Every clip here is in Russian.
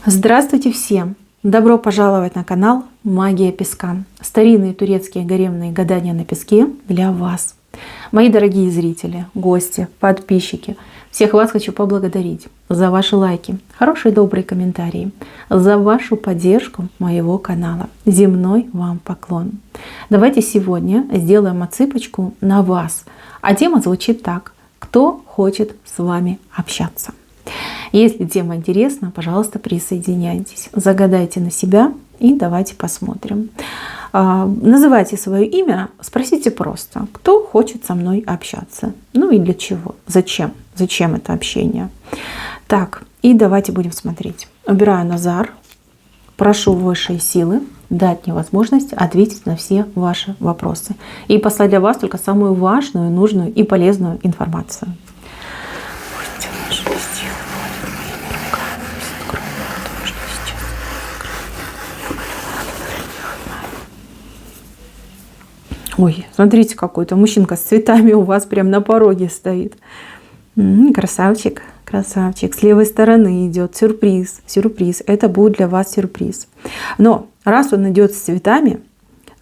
Здравствуйте всем! Добро пожаловать на канал Магия Песка. Старинные турецкие гаремные гадания на песке для вас. Мои дорогие зрители, гости, подписчики, всех вас хочу поблагодарить за ваши лайки, хорошие добрые комментарии, за вашу поддержку моего канала. Земной вам поклон. Давайте сегодня сделаем отсыпочку на вас. А тема звучит так: кто хочет с вами общаться? Если тема интересна, пожалуйста, присоединяйтесь, загадайте на себя и давайте посмотрим. Называйте свое имя, спросите просто, кто хочет со мной общаться. Ну и для чего, зачем это общение. Так, и давайте будем смотреть. Убираю Назар, прошу высшие силы дать мне возможность ответить на все ваши вопросы и послать для вас только самую важную, нужную и полезную информацию. Ой, смотрите, какой-то мужчинка с цветами у вас прям на пороге стоит. Красавчик, красавчик. С левой стороны идет сюрприз. Сюрприз. Это будет для вас сюрприз. Но раз он идет с цветами,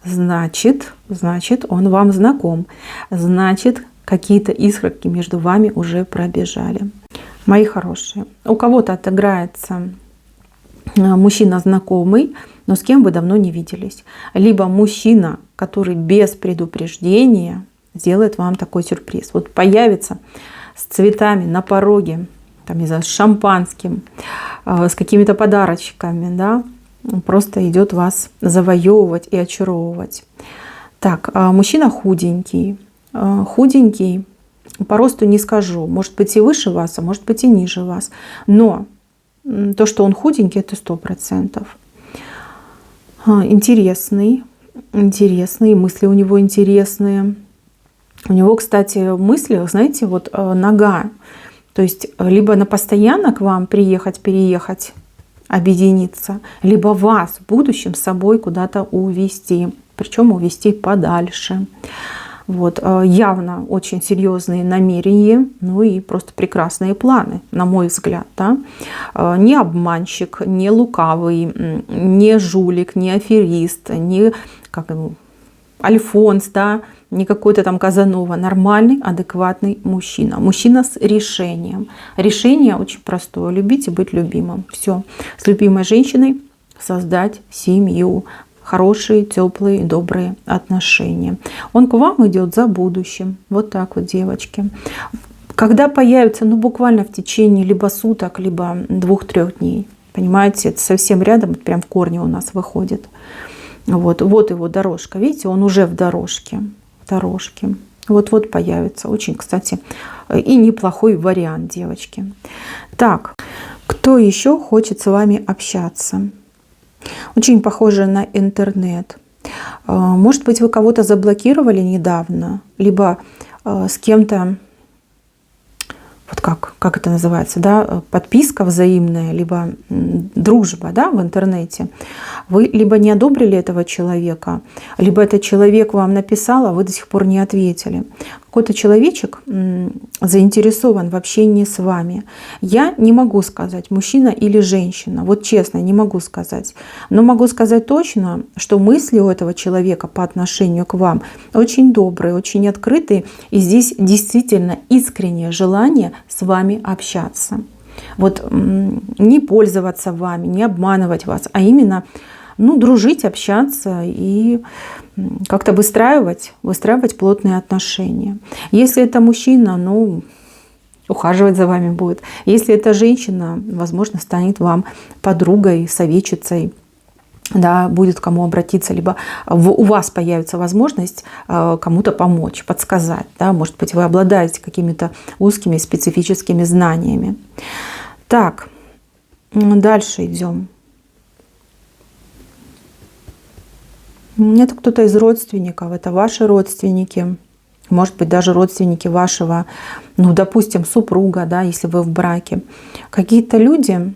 значит, он вам знаком. Значит, какие-то искорки между вами уже пробежали. Мои хорошие, у кого-то отыграется мужчина знакомый, но с кем вы давно не виделись. Либо мужчина, который без предупреждения сделает вам такой сюрприз. Вот появится с цветами на пороге, там, не знаю, с шампанским, с какими-то подарочками, да, просто идет вас завоевывать и очаровывать. Так, мужчина худенький, по росту не скажу, может быть и выше вас, а может быть и ниже вас, но то, что он худенький, это 100%. Интересный, мысли у него интересные. У него, кстати, мысли, знаете, вот нога. То есть либо на постоянно к вам приехать, переехать, объединиться, либо вас в будущем с собой куда-то увезти. Причем увезти подальше. Вот, явно очень серьезные намерения, ну и просто прекрасные планы, на мой взгляд. Да? Не обманщик, не лукавый, не жулик, не аферист, не Альфонс, да? Не какой-то там Казанова. Нормальный, адекватный мужчина. Мужчина с решением. Решение очень простое. Любить и быть любимым. Все. С любимой женщиной создать семью. Хорошие, теплые, добрые отношения. Он к вам идет за будущим. Вот так вот, девочки. Когда появится, ну буквально в течение либо суток, либо 2-3 дней. Понимаете, это совсем рядом, прям в корне у нас выходит. Вот его дорожка. Видите, он уже в дорожке. Вот-вот появится. Очень, кстати, и неплохой вариант, девочки. Так, кто еще хочет с вами общаться? Очень похоже на интернет. Может быть, вы кого-то заблокировали недавно, либо с кем-то, вот как это называется, да, подписка взаимная, либо дружба, да, в интернете. Вы либо не одобрили этого человека, либо этот человек вам написал, а вы до сих пор не ответили. Какой-то человечек заинтересован в общении с вами. Я не могу сказать, мужчина или женщина. Вот честно, не могу сказать. Но могу сказать точно, что мысли у этого человека по отношению к вам очень добрые, очень открытые. И здесь действительно искреннее желание с вами общаться. Вот не пользоваться вами, не обманывать вас, а именно дружить, общаться и как-то выстраивать плотные отношения. Если это мужчина, ухаживать за вами будет. Если это женщина, возможно, станет вам подругой, советчицей, да, будет к кому обратиться, либо у вас появится возможность кому-то помочь, подсказать. Да, может быть, вы обладаете какими-то узкими специфическими знаниями. Так, дальше идем. Это кто-то из родственников, это ваши родственники, может быть, даже родственники вашего, допустим, супруга, да, если вы в браке. Какие-то люди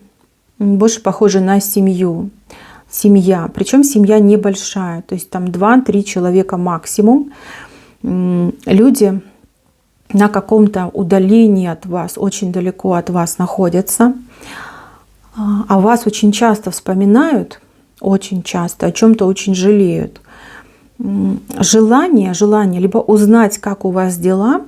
больше похожи на семью. Семья, причем семья небольшая, то есть там 2-3 человека максимум. Люди на каком-то удалении от вас, очень далеко от вас находятся. О вас очень часто вспоминают, очень часто, о чем-то очень жалеют. Желание либо узнать, как у вас дела,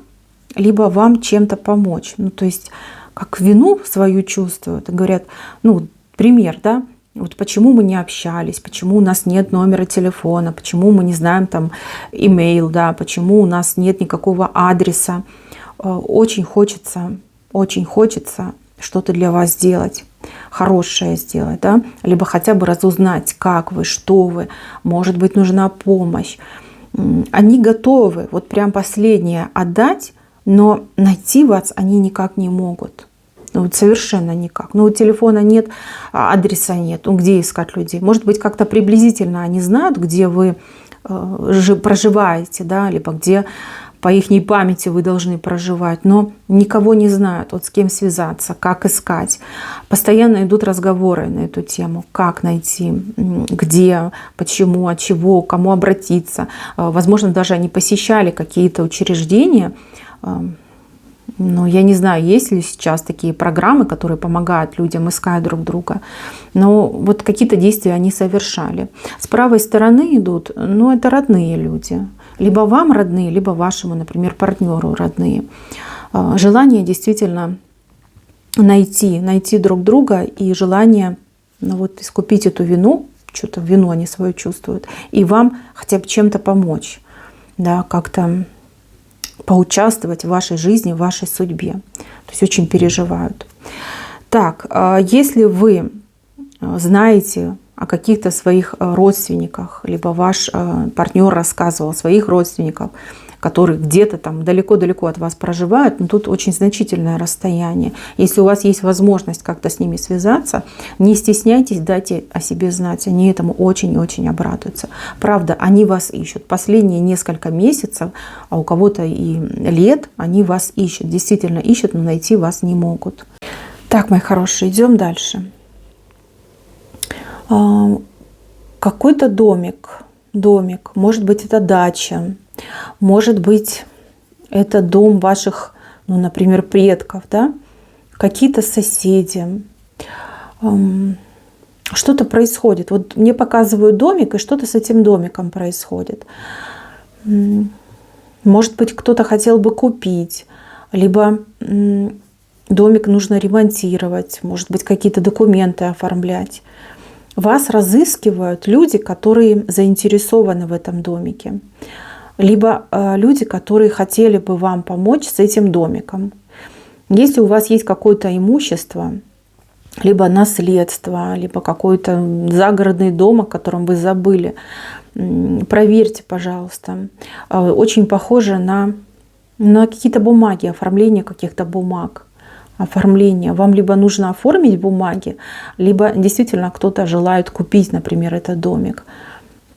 либо вам чем-то помочь. Ну, то есть, как вину свою чувствуют и говорят, ну, пример, да, вот почему мы не общались, почему у нас нет номера телефона, почему мы не знаем там имейл, да, почему у нас нет никакого адреса. Очень хочется что-то для вас сделать, хорошее сделать, да, либо хотя бы разузнать, как вы, что вы, может быть, нужна помощь. Они готовы вот прям последнее отдать, но найти вас они никак не могут. Ну, вот совершенно никак. Ну, вот телефона нет, адреса нет. Ну, где искать людей? Может быть, как-то приблизительно они знают, где вы проживаете, да, либо где по их памяти вы должны проживать, но никого не знают, вот с кем связаться, как искать. Постоянно идут разговоры на эту тему, как найти, где, почему, от чего, кому обратиться. Возможно, даже они посещали какие-то учреждения. Но я не знаю, есть ли сейчас такие программы, которые помогают людям искать друг друга. Но вот какие-то действия они совершали. С правой стороны идут, ну, это родные люди. Либо вам родные, либо вашему, например, партнеру родные. Желание действительно найти друг друга и желание, ну, вот, искупить эту вину, что-то вину они свою чувствуют, и вам хотя бы чем-то помочь, да, как-то поучаствовать в вашей жизни, в вашей судьбе. То есть очень переживают. Так, если вы знаете о каких-то своих родственниках, либо ваш партнер рассказывал о своих родственниках, которые где-то там далеко-далеко от вас проживают, но тут очень значительное расстояние. Если у вас есть возможность как-то с ними связаться, не стесняйтесь, дайте о себе знать. Они этому очень-очень обрадуются. Правда, они вас ищут. Последние несколько месяцев, а у кого-то и лет, они вас ищут. Действительно ищут, но найти вас не могут. Так, мои хорошие, идем дальше. Какой-то домик, может быть, это дача, может быть, это дом ваших, ну, например, предков, да? Какие-то соседи. Что-то происходит. Вот мне показывают домик, и что-то с этим домиком происходит. Может быть, кто-то хотел бы купить, либо домик нужно ремонтировать, может быть, какие-то документы оформлять. Вас разыскивают люди, которые заинтересованы в этом домике. Либо люди, которые хотели бы вам помочь с этим домиком. Если у вас есть какое-то имущество, либо наследство, либо какой-то загородный дом, о котором вы забыли, проверьте, пожалуйста. Очень похоже на какие-то бумаги, оформление каких-то бумаг. Оформление. Вам либо нужно оформить бумаги, либо действительно кто-то желает купить, например, этот домик.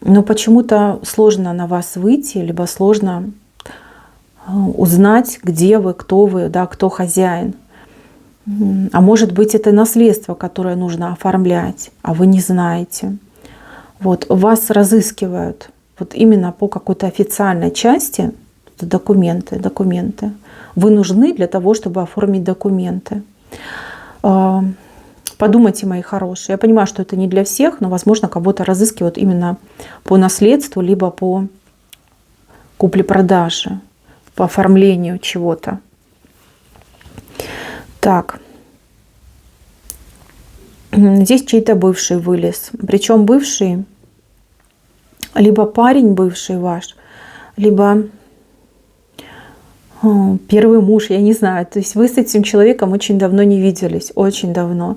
Но почему-то сложно на вас выйти, либо сложно узнать, где вы, да, кто хозяин. А может быть, это наследство, которое нужно оформлять, а вы не знаете. Вот, вас разыскивают вот именно по какой-то официальной части, документы. Вы нужны для того, чтобы оформить документы. Подумайте, мои хорошие. Я понимаю, что это не для всех, но, возможно, кого-то разыскивают именно по наследству, либо по купле-продаже, по оформлению чего-то. Так. Здесь чей-то бывший вылез. Причем бывший, либо парень бывший ваш, либо первый муж, я не знаю. То есть вы с этим человеком очень давно не виделись, очень давно.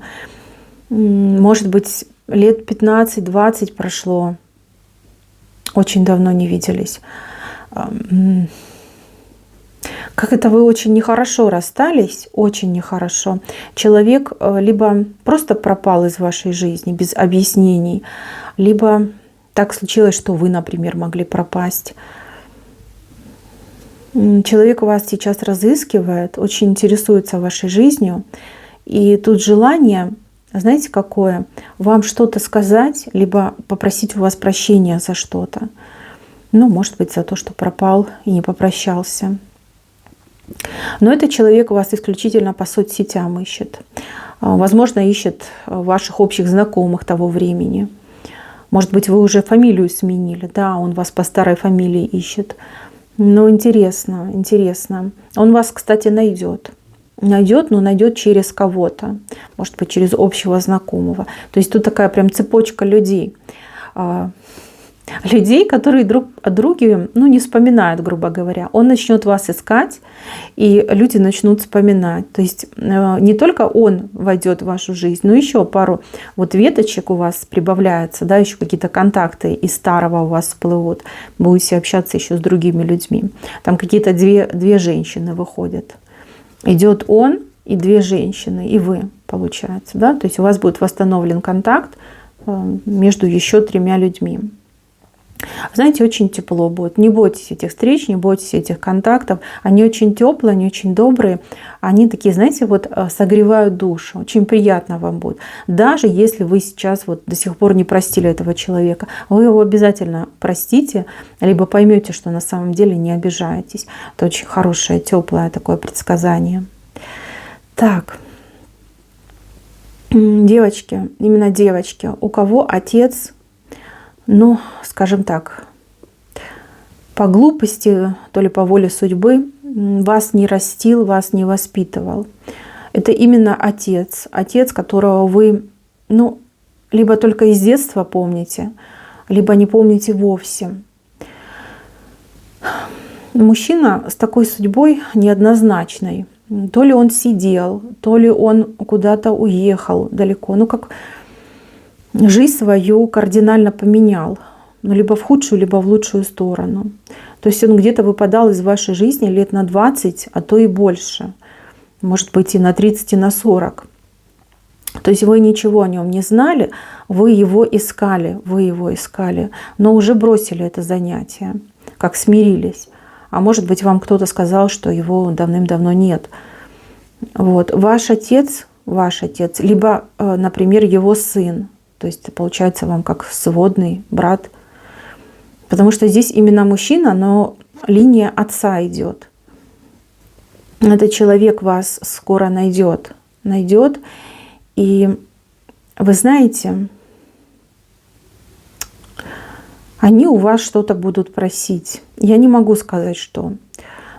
Может быть, лет 15-20 прошло. Очень давно не виделись. Как это вы очень нехорошо расстались, очень нехорошо. Человек либо просто пропал из вашей жизни без объяснений, либо так случилось, что вы, например, могли пропасть. Человек вас сейчас разыскивает, очень интересуется вашей жизнью. И тут желание, знаете, какое? Вам что-то сказать, либо попросить у вас прощения за что-то. Ну, может быть, за то, что пропал и не попрощался. Но этот человек вас исключительно по соцсетям ищет. Возможно, ищет ваших общих знакомых того времени. Может быть, вы уже фамилию сменили, да, он вас по старой фамилии ищет. Но интересно, интересно. Он вас, кстати, найдет. Найдет, но найдет через кого-то. Может быть, через общего знакомого. То есть тут такая прям цепочка людей. Людей, которые друг о друге, ну, не вспоминают, грубо говоря. Он начнет вас искать, и люди начнут вспоминать. То есть не только он войдет в вашу жизнь, но еще пару вот веточек у вас прибавляется, да, еще какие-то контакты из старого у вас всплывут. Будете общаться еще с другими людьми. Там какие-то две женщины выходят. Идет он и две женщины, и вы, получается, да. То есть у вас будет восстановлен контакт между еще 3 людьми. Знаете, очень тепло будет. Не бойтесь этих встреч, не бойтесь этих контактов. Они очень теплые, они очень добрые. Они такие, знаете, вот согревают душу. Очень приятно вам будет. Даже если вы сейчас вот до сих пор не простили этого человека, вы его обязательно простите, либо поймете, что на самом деле не обижаетесь. Это очень хорошее, теплое такое предсказание. Так. Девочки, именно девочки, у кого отец, ну, скажем так, по глупости, то ли по воле судьбы, вас не растил, вас не воспитывал. Это именно отец, которого вы, ну, либо только из детства помните, либо не помните вовсе. Мужчина с такой судьбой неоднозначной. То ли он сидел, то ли он куда-то уехал далеко. Ну, как жизнь свою кардинально поменял. Ну, либо в худшую, либо в лучшую сторону. То есть он где-то выпадал из вашей жизни лет на 20, а то и больше. Может быть, и на 30, и на 40. То есть вы ничего о нем не знали, вы его искали, но уже бросили это занятие, как смирились. А может быть, вам кто-то сказал, что его давным-давно нет. Вот. Ваш отец, либо, например, его сын. То есть, получается, вам как сводный брат. Потому что здесь именно мужчина, но линия отца идет. Этот человек вас скоро найдет. И вы знаете, они у вас что-то будут просить. Я не могу сказать, что.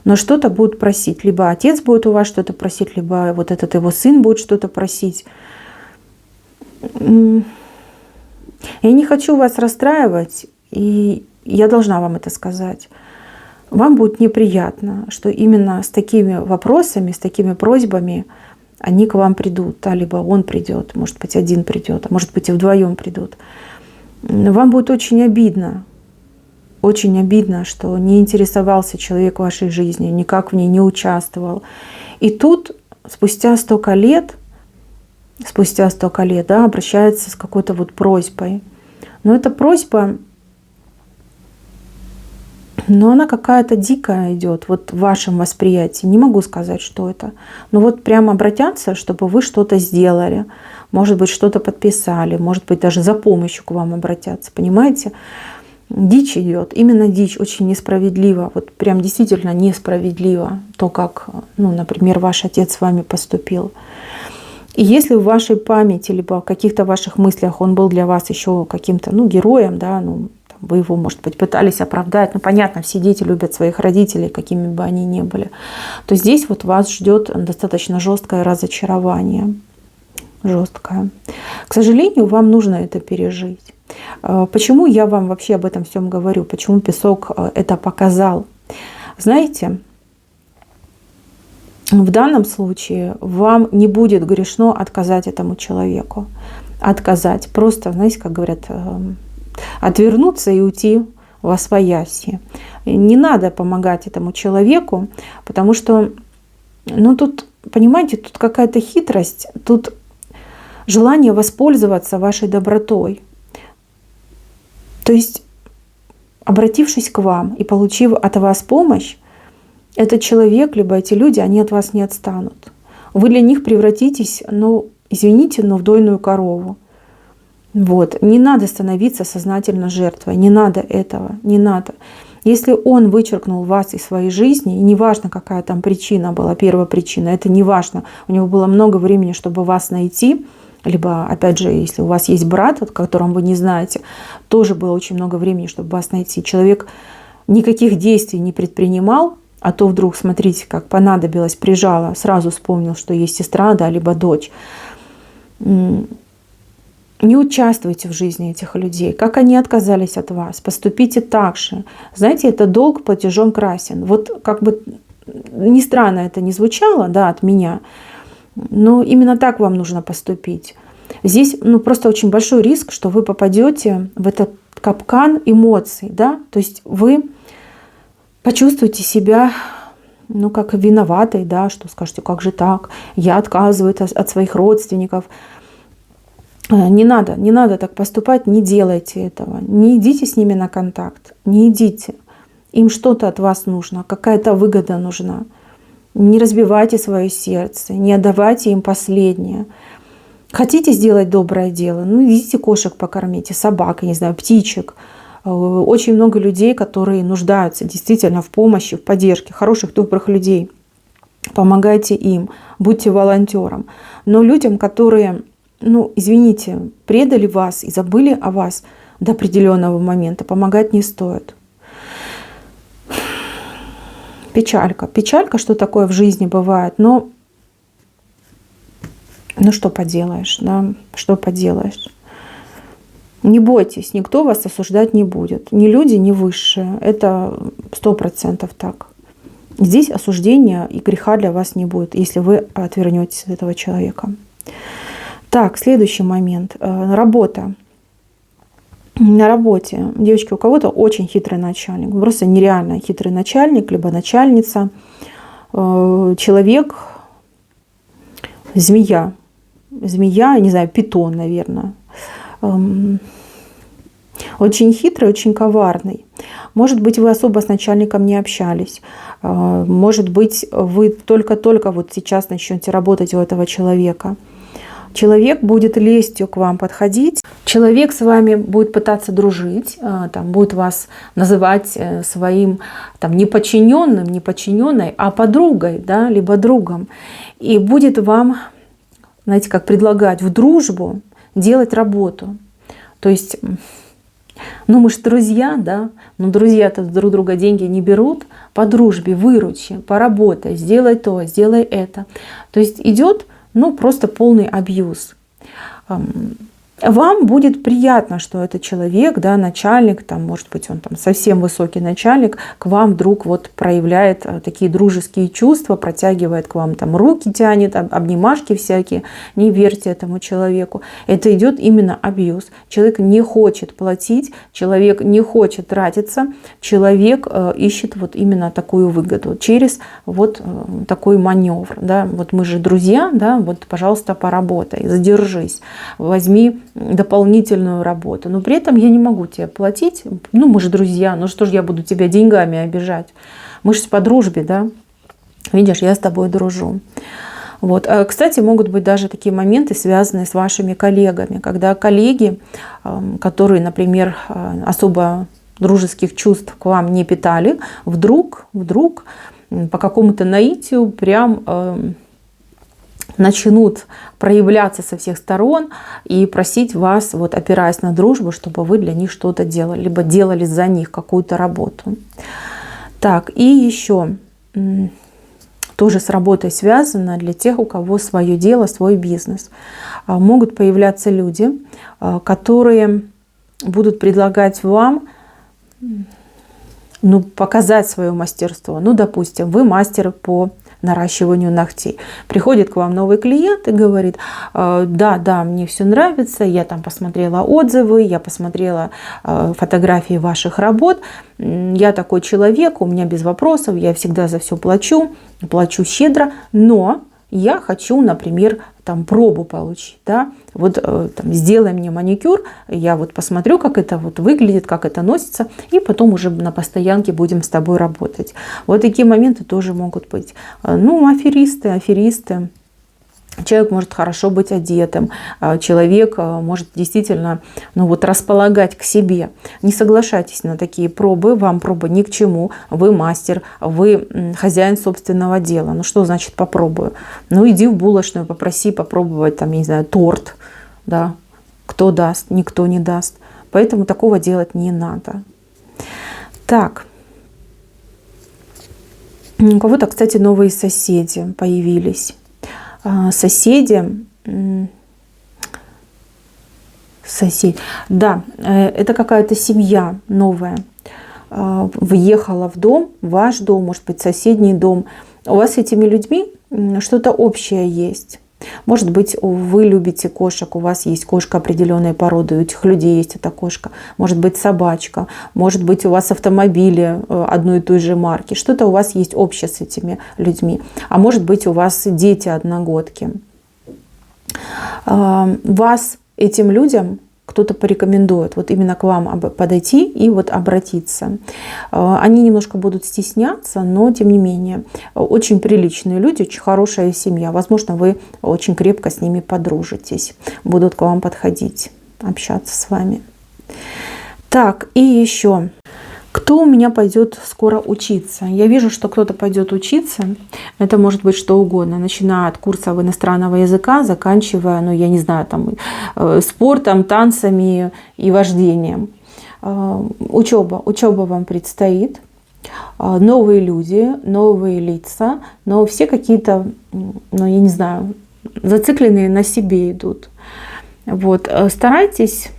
Но что-то будут просить. Либо отец будет у вас что-то просить, либо вот этот его сын будет что-то просить. Я не хочу вас расстраивать, и я должна вам это сказать. Вам будет неприятно, что именно с такими вопросами, с такими просьбами они к вам придут. Да, либо он придет, может быть, один придет, а может быть, и вдвоем придут. Вам будет очень обидно, что не интересовался человек вашей жизнью, никак в ней не участвовал. И тут, спустя столько лет, да, обращается с какой-то вот просьбой. Но эта просьба, но она какая-то дикая идет, вот в вашем восприятии. Не могу сказать, что это. Но вот прямо обратятся, чтобы вы что-то сделали. Может быть, что-то подписали. Может быть, даже за помощью к вам обратятся. Понимаете? Дичь идет. Именно дичь. Очень несправедливо. Вот прям действительно несправедливо. То, как, ну, например, ваш отец с вами поступил. И если в вашей памяти, либо в каких-то ваших мыслях он был для вас еще каким-то, ну, героем, да, ну, вы его, может быть, пытались оправдать. Ну, понятно, все дети любят своих родителей, какими бы они ни были. То здесь вот вас ждет достаточно жесткое разочарование. Жесткое. К сожалению, вам нужно это пережить. Почему я вам вообще об этом всем говорю? Почему песок это показал? Знаете, в данном случае вам не будет грешно отказать этому человеку. Отказать. Просто, знаете, как говорят, отвернуться и уйти восвояси. Не надо помогать этому человеку, потому что, ну, тут, понимаете, тут какая-то хитрость, тут желание воспользоваться вашей добротой. То есть, обратившись к вам и получив от вас помощь, этот человек, либо эти люди, они от вас не отстанут. Вы для них превратитесь, ну, извините, но в дойную корову. Вот. Не надо становиться сознательно жертвой. Не надо этого. Не надо. Если он вычеркнул вас из своей жизни, и неважно, какая там причина была, первая причина, это неважно, у него было много времени, чтобы вас найти, либо, опять же, если у вас есть брат, о котором вы не знаете, тоже было очень много времени, чтобы вас найти. Человек никаких действий не предпринимал, а то вдруг, смотрите, как понадобилось, прижало, сразу вспомнил, что есть сестра, да, либо дочь. Не участвуйте в жизни этих людей. Как они отказались от вас, поступите так же. Знаете, это долг платежом красен. Вот как бы ни странно это не звучало, да, от меня, но именно так вам нужно поступить. Здесь просто очень большой риск, что вы попадете в этот капкан эмоций, да, то есть вы почувствуете себя, как виноватой, да, что скажете, как же так, я отказываюсь от своих родственников. Не надо так поступать, не делайте этого, не идите с ними на контакт, не идите. Им что-то от вас нужно, какая-то выгода нужна. Не разбивайте свое сердце, не отдавайте им последнее. Хотите сделать доброе дело? Идите кошек покормите, собак, я не знаю, птичек. Очень много людей, которые нуждаются действительно в помощи, в поддержке, хороших, добрых людей. Помогайте им, будьте волонтером. Но людям, которые, извините, предали вас и забыли о вас до определенного момента, помогать не стоит. Печалька. Печалька, что такое в жизни бывает, но что поделаешь, да, что поделаешь. Не бойтесь, никто вас осуждать не будет. Ни люди, ни высшие. Это 100% так. Здесь осуждения и греха для вас не будет, если вы отвернетесь от этого человека. Так, следующий момент. Работа. На работе, девочки, у кого-то очень хитрый начальник, просто нереально хитрый начальник, либо начальница, человек, змея, не знаю, питон, наверное, очень хитрый, очень коварный. Может быть, вы особо с начальником не общались, может быть, вы только-только вот сейчас начнете работать у этого человека. Человек будет лестью к вам подходить, человек с вами будет пытаться дружить, будет вас называть своим неподчиненным, не подчиненной, а подругой, да, либо другом. И будет вам, знаете, как предлагать в дружбу делать работу. То есть, мы же друзья, да, но друзья-то друг друга деньги не берут, по дружбе выручи, поработай, сделай то, сделай это. То есть идет просто полный абьюз. Вам будет приятно, что этот человек, да, начальник, может быть, он совсем высокий начальник, к вам вдруг проявляет такие дружеские чувства, протягивает к вам руки, тянет, обнимашки всякие. Не верьте этому человеку. Это идет именно абьюз. Человек не хочет платить, человек не хочет тратиться, человек ищет именно такую выгоду через такой маневр. Да. Мы же друзья, да, пожалуйста, поработай, задержись, возьми дополнительную работу, но при этом я не могу тебе платить, мы же друзья, что же я буду тебя деньгами обижать, мы же по дружбе, да, видишь, я с тобой дружу. Кстати, могут быть даже такие моменты, связанные с вашими коллегами, когда коллеги, которые, например, особо дружеских чувств к вам не питали, вдруг по какому-то наитию прям начнут проявляться со всех сторон и просить вас, опираясь на дружбу, чтобы вы для них что-то делали, либо делали за них какую-то работу. Так, и еще тоже с работой связано для тех, у кого свое дело, свой бизнес. Могут появляться люди, которые будут предлагать вам показать свое мастерство. Допустим, вы мастер по наращиванию ногтей. Приходит к вам новый клиент и говорит: да, мне все нравится, я посмотрела отзывы, я посмотрела фотографии ваших работ, я такой человек, у меня без вопросов, я всегда за все плачу щедро, но я хочу, например, пробу получить, да, сделай мне маникюр, я посмотрю, как это выглядит, как это носится, и потом уже на постоянке будем с тобой работать. Такие моменты тоже могут быть. Аферисты, Человек может хорошо быть одетым, человек может действительно располагать к себе. Не соглашайтесь на такие пробы, вам пробы ни к чему, вы мастер, вы хозяин собственного дела. Что значит попробую? Иди в булочную, попроси попробовать, я не знаю, торт, да, кто даст, никто не даст. Поэтому такого делать не надо. Так. У кого-то, кстати, новые соседи появились. Соседи, да, это какая-то семья новая, въехала в дом, ваш дом, может быть, соседний дом. У вас с этими людьми что-то общее есть. Может быть, вы любите кошек, у вас есть кошка определенной породы, у этих людей есть эта кошка. Может быть, собачка, может быть, у вас автомобили одной и той же марки. Что-то у вас есть общее с этими людьми. А может быть, у вас дети одногодки. Вас этим людям кто-то порекомендует именно к вам подойти и обратиться. Они немножко будут стесняться, но тем не менее очень приличные люди, очень хорошая семья. Возможно, вы очень крепко с ними подружитесь, будут к вам подходить, общаться с вами. Так, и еще. Кто у меня пойдет скоро учиться? Я вижу, что кто-то пойдет учиться. Это может быть что угодно, начиная от курсов иностранного языка, заканчивая, я не знаю, спортом, танцами и вождением. Учеба вам предстоит. Новые люди, новые лица, но все какие-то, я не знаю, зацикленные на себе идут. Старайтесь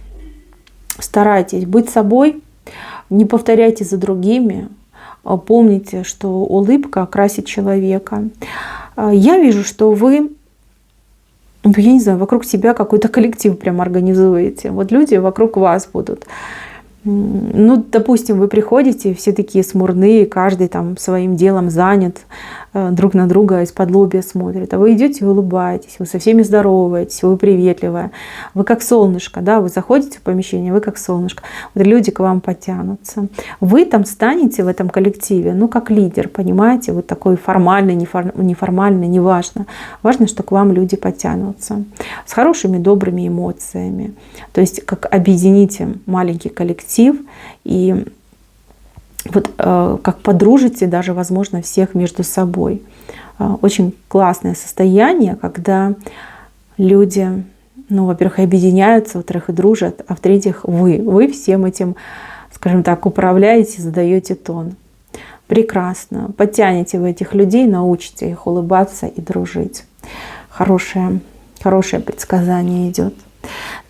быть собой. Не повторяйте за другими. Помните, что улыбка красит человека. Я вижу, что вы, я не знаю, вокруг себя какой-то коллектив прям организуете. Люди вокруг вас будут. Допустим, вы приходите, все такие смурные, каждый своим делом занят, друг на друга из-под-лобья смотрят. А вы идете и улыбаетесь, вы со всеми здороваетесь, вы приветливая. Вы как солнышко, да, вы заходите в помещение, вы как солнышко. Люди к вам потянутся. Вы там станете в этом коллективе, как лидер, понимаете, такой формальный, неформальный, неважно. Важно, что к вам люди потянутся. С хорошими, добрыми эмоциями. То есть, как объедините маленький коллектив и как подружите даже, возможно, всех между собой. Очень классное состояние, когда люди, во-первых, объединяются, во-вторых, и дружат, а в-третьих, вы всем этим, скажем так, управляете, задаете тон. Прекрасно. Подтяните вы этих людей, научите их улыбаться и дружить. Хорошее предсказание идет.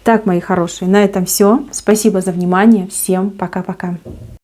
Так, мои хорошие, на этом все. Спасибо за внимание. Всем пока-пока.